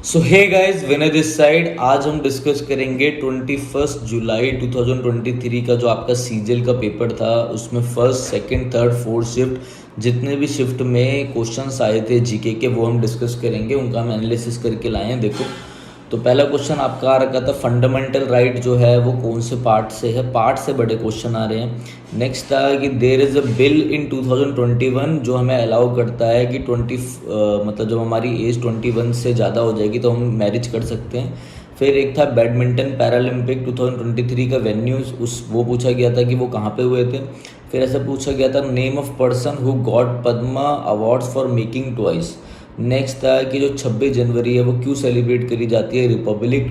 So hey guys, Vinay this side. आज हम discuss करेंगे 21 जुलाई 2023 का जो आपका सीजीएल का पेपर था, उसमें first second third fourth shift जितने भी शिफ्ट में क्वेश्चंस आए थे जीके के, वो हम डिस्कस करेंगे। उनका हम एनालिसिस करके लाए हैं। देखो, तो पहला क्वेश्चन आपका आ रखा था फंडामेंटल राइट जो है वो कौन से पार्ट से है। पार्ट से बड़े क्वेश्चन आ रहे हैं। नेक्स्ट था कि देयर इज़ अ बिल इन 2021 जो हमें अलाउ करता है कि मतलब जब हमारी एज 21 से ज़्यादा हो जाएगी तो हम मैरिज कर सकते हैं। फिर एक था बैडमिंटन पैरालंपिक 2023 का वेन्यूज, उस वो पूछा गया था कि वो कहाँ पे हुए थे। फिर ऐसा पूछा गया था name of person who got Padma awards for making toys. Next था कि जो 26 जनवरी है वो क्यों सेलिब्रेट करी जाती है रिपब्लिक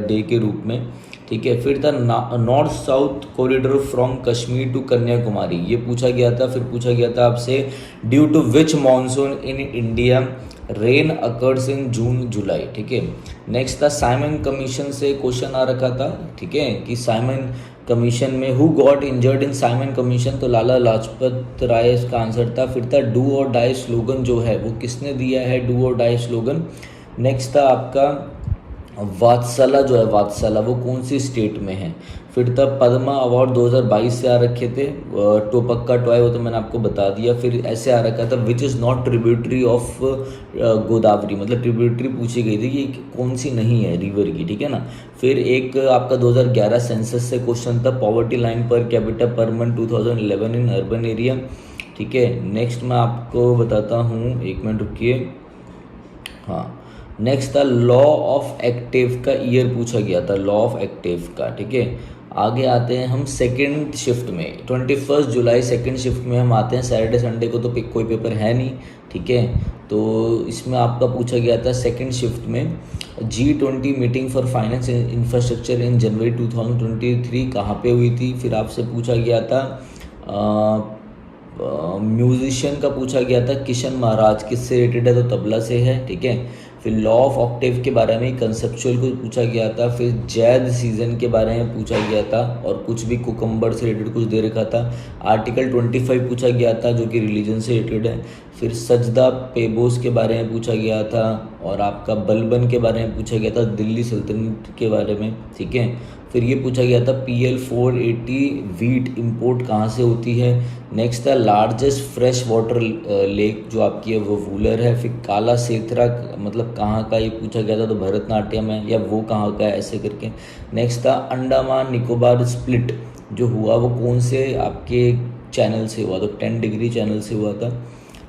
डे के रूप में। ठीक है। फिर था north south corridor from Kashmir to Kanyakumari, ये पूछा गया था। फिर पूछा गया था आपसे due to which monsoon in India rain occurs in June July. ठीक है। नेक्स्ट था साइमन कमीशन से क्वेश्चन आ रखा था। ठीक है, कि साइमन कमीशन में who got injured in Simon Commission, तो लाला लाजपत राय इसका आंसर था। फिर था डू और डाई स्लोगन जो है वो किसने दिया है, डू और डाई स्लोगन। नेक्स्ट था आपका वात्सला जो है, वात्सला वो कौन सी स्टेट में है। फिर तब पद्मा अवार्ड 2022 से आ रखे थे। टोपक्का टॉय वो तो मैंने आपको बता दिया। फिर ऐसे आ रखा था which is not tributary of Godavari, मतलब ट्रिब्यूटरी पूछी गई थी कि कौन सी नहीं है रिवर की। ठीक है ना। फिर एक आपका 2011 सेंसस से क्वेश्चन था poverty line per capita per month 2011 in urban area. ठीक है। नेक्स्ट मैं आपको बताता हूँ, एक मिनट रुकिए। हाँ, नेक्स्ट था लॉ ऑफ एक्टिव का ईयर पूछा गया था, लॉ ऑफ एक्टिव का। ठीक है। आगे आते हैं हम सेकंड शिफ्ट में, 21 जुलाई सेकंड शिफ्ट में हम आते हैं। सैटरडे संडे को तो कोई पेपर है नहीं। ठीक है। तो इसमें आपका पूछा गया था सेकंड शिफ्ट में G20 meeting for finance infrastructure in January 2023 कहाँ पे हुई थी। फिर आपसे पूछा गया था म्यूजिशियन का पूछा गया था किशन महाराज, किससे रिलेटेड है, तो तबला से है। ठीक है। फिर लॉ ऑफ ऑक्टेव के बारे में कंसेप्चुअल को पूछा गया था। फिर जैद सीजन के बारे में पूछा गया था और कुछ भी कुकम्बर से रिलेटेड कुछ दे रखा था। आर्टिकल 25 पूछा गया था जो कि रिलीजन से रिलेटेड है। फिर सजदा पेबोस के बारे में पूछा गया था और आपका बलबन के बारे में पूछा गया था, दिल्ली सल्तनत के बारे में। ठीक है। फिर ये पूछा गया था PL 480 वीट इंपोर्ट कहाँ से होती है। नेक्स्ट था लार्जेस्ट फ्रेश वाटर लेक जो आपकी है वो वूलर है। फिर काला सेथरा मतलब कहाँ का, ये पूछा गया था, तो भरतनाट्यम है या वो कहाँ का है, ऐसे करके। नेक्स्ट था अंडमान निकोबार स्प्लिट जो हुआ वो कौन से आपके चैनल से हुआ, तो 10 डिग्री चैनल से हुआ था।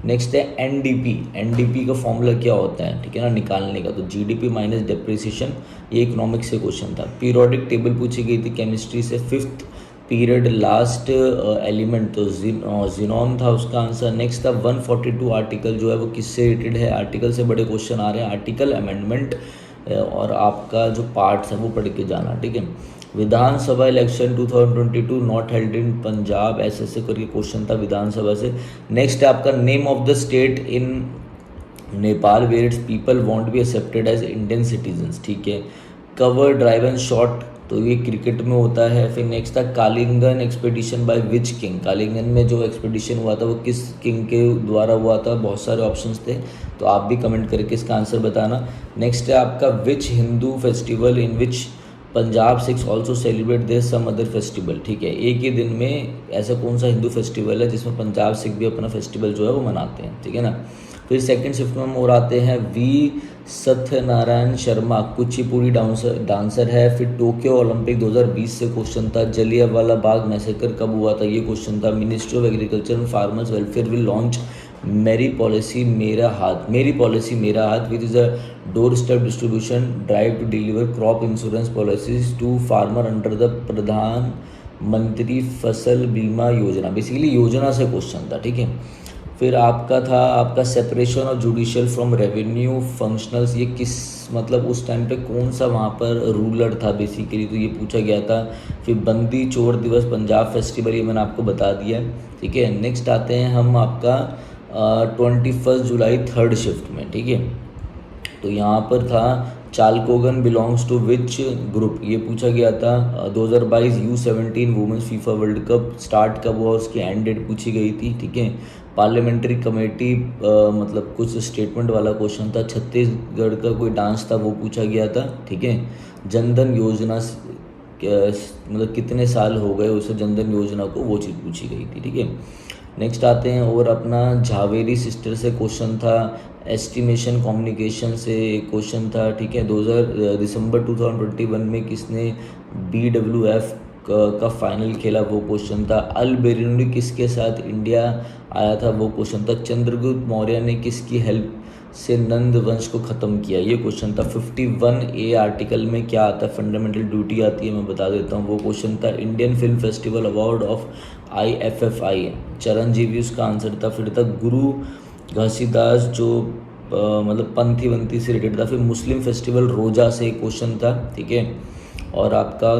नेक्स्ट है एनडीपी का फॉर्मूला क्या होता है, ठीक है ना, निकालने का, तो जीडीपी माइनस डेप्रिसिएशन, ये इकोनॉमिक्स से क्वेश्चन था। पीरियोडिक टेबल पूछी गई थी केमिस्ट्री से, फिफ्थ पीरियड लास्ट एलिमेंट तो जिनॉन था उसका आंसर। नेक्स्ट था 142 आर्टिकल जो है वो किससे रिलेटेड है। आर्टिकल से बड़े क्वेश्चन आ रहे हैं, आर्टिकल अमेंडमेंट और आपका जो पार्ट्स है वो पढ़ के जाना। ठीक है। Vidhan Sabha election 2022 not held in Punjab, ऐसे करके क्वेश्चन था विधानसभा से। नेक्स्ट है आपका name of the state in Nepal where its people want be accepted as Indian citizens. ठीक है। कवर ड्राइव एंड शॉट तो ये क्रिकेट में होता है। फिर नेक्स्ट था कालिंगन एक्सपेडिशन बाय विच किंग, कालिंगन में जो एक्सपेडिशन हुआ था वो किस किंग के द्वारा हुआ था। बहुत सारे ऑप्शंस थे तो आप भी कमेंट करके इसका आंसर बताना। नेक्स्ट है आपका which Hindu festival in which Punjab Sikhs also celebrate their some other festival. ठीक है। एक ही दिन में ऐसा कौन सा हिंदू फेस्टिवल है जिसमें पंजाब सिख भी अपना फेस्टिवल जो है वो मनाते हैं। ठीक है ना। फिर सेकंड शिफ्ट में हम और आते हैं वी सत्यनारायण शर्मा कुचिपुड़ी डांसर है। फिर टोक्यो ओलंपिक 2020 से क्वेश्चन था। जलियांवाला बाग मैसेकर कब हुआ था, ये क्वेश्चन था। Ministry of agriculture and farmers welfare will launch Meri policy Mera Haath which is a doorstep distribution drive to deliver crop insurance policies to farmer under the Pradhan Mantri Fasal बीमा योजना। बेसिकली योजना से क्वेश्चन था। ठीक है। फिर आपका था आपका separation of judicial from revenue functionals, ये किस मतलब उस टाइम पे कौन सा वहाँ पर रूलर था बेसिकली, तो ये पूछा गया था। फिर बंदी चोर दिवस पंजाब फेस्टिवल, ये मैंने आपको बता दिया है। ठीक है। नेक्स्ट आते हैं हम आपका 21 जुलाई थर्ड शिफ्ट में। ठीक है। तो यहाँ पर था चालकोगन बिलोंग्स टू विच ग्रुप, ये पूछा गया था। 2022 U17 women's FIFA world cup start कब हुआ, उसकी एंड डेट पूछी गई थी, ठीक है। पार्लियामेंट्री कमेटी मतलब कुछ स्टेटमेंट वाला क्वेश्चन था। छत्तीसगढ़ का कोई डांस था वो पूछा गया था, ठीक है। जनधन योजना मतलब कितने साल हो गए उसे जनधन योजना को, वो चीज़ पूछी गई थी, ठीक है। नेक्स्ट आते हैं और अपना झावेरी सिस्टर से क्वेश्चन था। एस्टिमेशन कम्युनिकेशन से क्वेश्चन था, ठीक है। दिसंबर 2021 में किसने BWF का फाइनल खेला, वो क्वेश्चन था। अल बेरुनी किसके साथ इंडिया आया था, वो क्वेश्चन था। चंद्रगुप्त मौर्य ने किसकी हेल्प से नंद वंश को ख़त्म किया, ये क्वेश्चन था। 51A आर्टिकल में क्या आता है, फंडामेंटल ड्यूटी आती है, मैं बता देता हूँ, वो क्वेश्चन था। Indian film festival award of IFFI Chiranjeevi उसका आंसर था। फिर था गुरु घासीदास जो मतलब पंथी वंथी से रिलेटेड था। फिर मुस्लिम फेस्टिवल रोजा से क्वेश्चन था, ठीक है। और आपका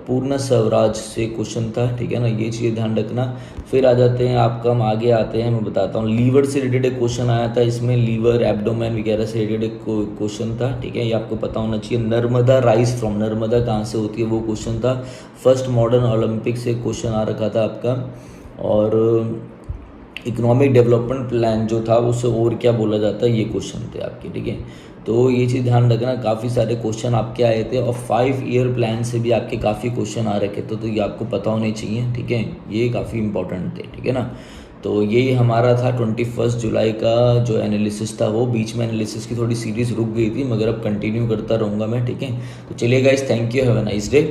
पूर्ण स्वराज से क्वेश्चन था, ठीक है ना, ये चीज़ ध्यान रखना। फिर आ जाते हैं आपका, हम आगे आते हैं, मैं बताता हूँ। लीवर से रिलेटेड एक क्वेश्चन आया था, इसमें लीवर एब्डोमेन वगैरह से रिलेटेड एक क्वेश्चन था, ठीक है, ये आपको पता होना चाहिए। नर्मदा राइज फ्रॉम, नर्मदा कहाँ से होती है, वो क्वेश्चन था। फर्स्ट मॉडर्न ओलंपिक से क्वेश्चन आ रखा था आपका। और इकोनॉमिक डेवलपमेंट प्लान जो था उसे और क्या बोला जाता है, ये क्वेश्चन थे आपके, ठीक है। तो ये चीज़ ध्यान रखना, काफ़ी सारे क्वेश्चन आपके आए थे। और 5 ईयर प्लान से भी आपके काफ़ी क्वेश्चन आ रखे थे, तो ये आपको पता होने चाहिए, ठीक है, ये काफ़ी इंपॉर्टेंट थे, ठीक है ना। तो यही हमारा था 21 जुलाई का जो एनालिसिस था, वो बीच में एनालिसिस की थोड़ी सीरीज़ रुक गई थी, मगर अब कंटिन्यू करता रहूँगा मैं, ठीक है। तो चलिए guys, thank you, have a nice day.